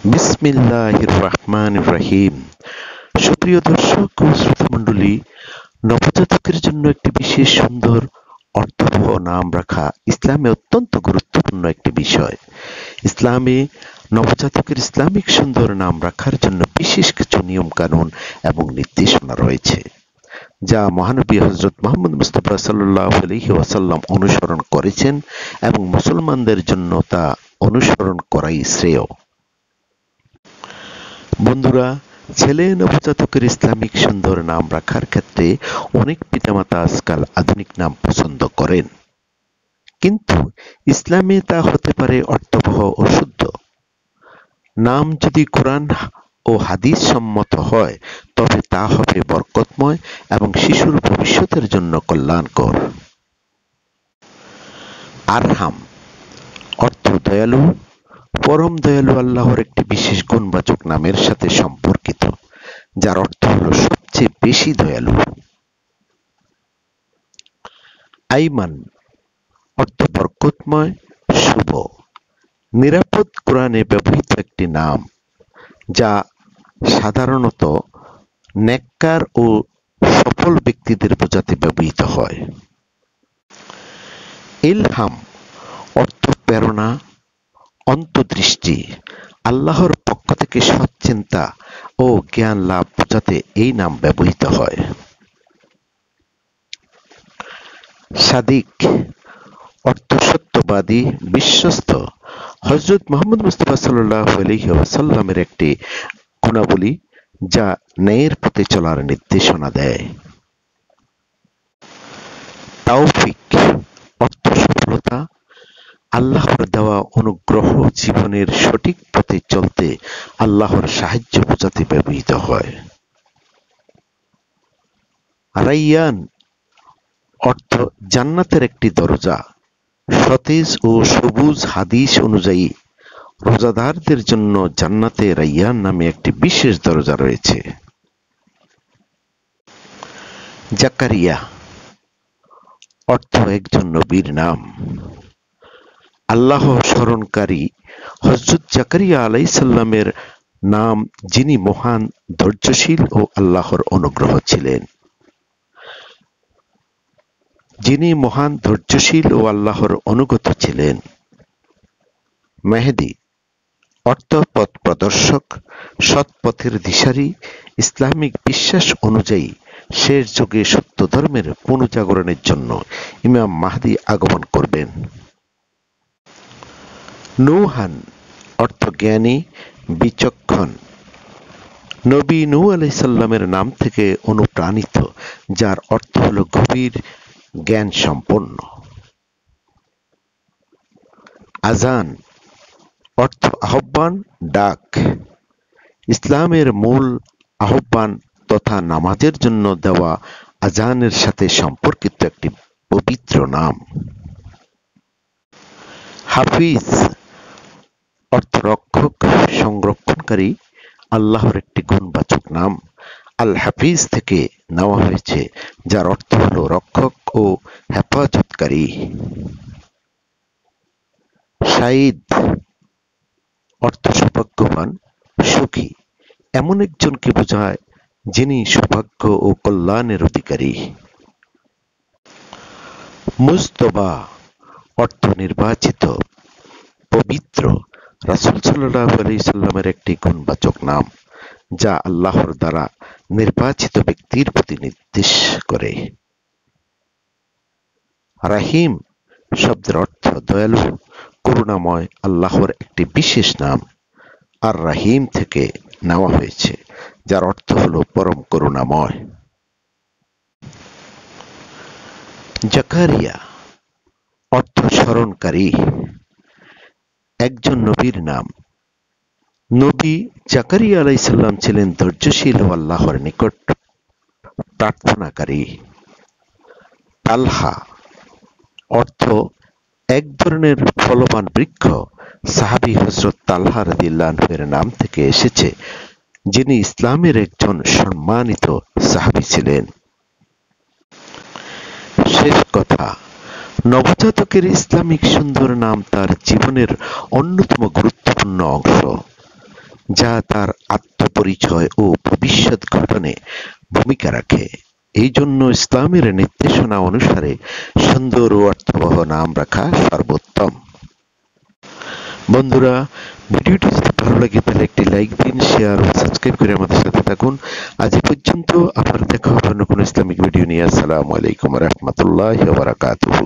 বিসমিল্লাহির রহমানির রহিম। সুপ্রিয় দর্শক ও শ্রোতামণ্ডলী, নবজাতকের জন্য একটি বিশেষ সুন্দর অর্থবহ নাম রাখা ইসলামে অত্যন্ত গুরুত্বপূর্ণ একটি বিষয়। ইসলামে নবজাতকের ইসলামিক সুন্দর নাম রাখার জন্য বিশেষ কিছু নিয়ম কানুন এবং নির্দেশনা রয়েছে, যা মহানবী হযরত মুহাম্মদ মুস্তাফা সাল্লাল্লাহু আলাইহি ওয়াসাল্লাম অনুসরণ করেছেন এবং মুসলমানদের জন্য তা অনুসরণ করাই শ্রেয়। বন্ধুরা, ছেলে নবজাতকের ইসলামিক সুন্দর নাম রাখার ক্ষেত্রে অনেক পিতামাতা আজকাল আধুনিক নাম পছন্দ করেন, কিন্তু ইসলামে তা হতে পারে অর্থবহ ও শুদ্ধ। নাম যদি কোরআন ও হাদিস সম্মত হয়, তবে তা হবে বরকতময় এবং শিশুর ভবিষ্যতের জন্য কল্যাণকর। আরহাম অর্থ দয়ালু। পরম দয়ালু আল্লাহর একটি বিশেষ গুণবাচক নামের সাথে সম্পর্কিত, যার অর্থ হল সবচেয়ে বেশি দয়ালু। আইমান অর্থ বরকতময়, শুভ, নিরাপদ। কোরআনে ব্যবহৃত একটি নাম, যা সাধারণত নেককার ও সফল ব্যক্তিদের বোঝাতে ব্যবহৃত হয়। ইলহাম অর্থ প্রেরণা, অন্তর্দৃষ্টি। আল্লাহর পক্ষ থেকে সৎ চিন্তা ও জ্ঞান লাভ বোঝাতে এই নাম ব্যবহৃত হয়। সাদিক অর্থ সত্যবাদী, বিশ্বস্ত। হযরত মুহাম্মদ মুস্তাফা সাল্লাল্লাহু আলাইহি ওয়াসাল্লামের একটি গুণাবলী, যা ন্যায়ের পথে চলার নির্দেশনা দেয়। তাওফিক অর্থ সফলতা। আল্লাহর দেওয়া অনুগ্রহ জীবনের সঠিক পথে চলতে আল্লাহর সাহায্য বোঝাতে ব্যবহৃত হয়। রাইয়ান অর্থ জান্নাতের একটি দরজা, সতেজ ও সবুজ। হাদিস অনুযায়ী রোজাদারদের জন্য জান্নাতে রাইয়ান নামে একটি বিশেষ দরজা রয়েছে। জাকারিয়া অর্থ একজন নবীর নাম। আল্লাহ স্মরণকারী হযরত জাকারিয়া আলাইহিস সালামের নাম, যিনি মহান ধৈর্যশীল ও আল্লাহর অনুগ্রহ ছিলেন। আল্লাহর অনুগত ছিলেন। মেহেদী অর্থ পথ প্রদর্শক, সৎ পথের দিশারি। ইসলামিক বিশ্বাস অনুযায়ী শেষ যুগে সত্য ধর্মের পুনর্জাগরণের জন্য ইমাম মাহদী আগমন করবেন। নূহান অর্থ জ্ঞানী, বিচক্ষণ। নবী নূহ আলাইহিস সালামের নাম থেকে অনুপ্রাণিত, যার অর্থ হল গভীর জ্ঞান সম্পন্ন। আযান অর্থ আহ্বান, ডাক। ইসলামের মূল আহ্বান তথা নামাজের জন্য দেওয়া আযানের সাথে সম্পর্কিত একটি পবিত্র নাম। হাফিজ অর্থ রক্ষক, সংরক্ষণকারী। আল্লাহর একটি গুণবাচক নাম আল হাফিজ থেকে নেওয়া হয়েছে, যার অর্থ হল রক্ষক ও হেফাজতকারী। সাঈদ অর্থ সৌভাগ্যবান, সুখী। এমন একজনকে বোঝায় যিনি সৌভাগ্য ও কল্যাণের অধিকারী। মুজতবা অর্থ নির্বাচিত, পবিত্র। রাসূল সাল্লাল্লাহু আলাইহি সাল্লামের একটি গুণবাচক নাম, যা আল্লাহর দ্বারা নির্বাচিত ব্যক্তির প্রতি নির্দেশ করে। রাহিম শব্দের অর্থ দয়ালু, করুণাময়। আল্লাহর একটি বিশেষ নাম আর রাহিম থেকে নেওয়া হয়েছে, যার অর্থ হল পরম করুণাময়। জাকারিয়া অর্থ স্মরণকারী, একজন নবীর নাম। নবী জাকারিয়া আলাইহিস সালাম ছিলেন ধৈর্যশীল ও আল্লাহর নিকট প্রার্থনাকারী। তালহা অর্থ এক ধরনের ফলবান বৃক্ষ। সাহাবী হযরত তালহা রাদিয়াল্লাহু আনহু এর নাম থেকে এসেছে, যিনি ইসলামের একজন সম্মানিত সাহাবী ছিলেন। শেষ কথা, নবজাতকের ইসলামিক সুন্দর নাম তার জীবনের অন্যতম গুরুত্বপূর্ণ অংশ। যা তার আত্মপরিচয় ও ভবিষ্যৎ গঠনে ভূমিকা রাখে। এই জন্য ইসলামের নির্দেশনা অনুসারে সুন্দর ও অর্থবহ নাম রাখা সর্বোত্তম। বন্ধুরা, ভিডিওটি যদি ভালো লাগে তাহলে একটি লাইক দিন, শেয়ার ও সাবস্ক্রাইব করে আমাদের সাথে থাকুন। আজ এ পর্যন্ত, আবার দেখা হবে অন্য কোনো ইসলামিক ভিডিও নিয়ে। আসসালামু আলাইকুম ওয়া রাহমাতুল্লাহি ওয়া বারাকাতুহু।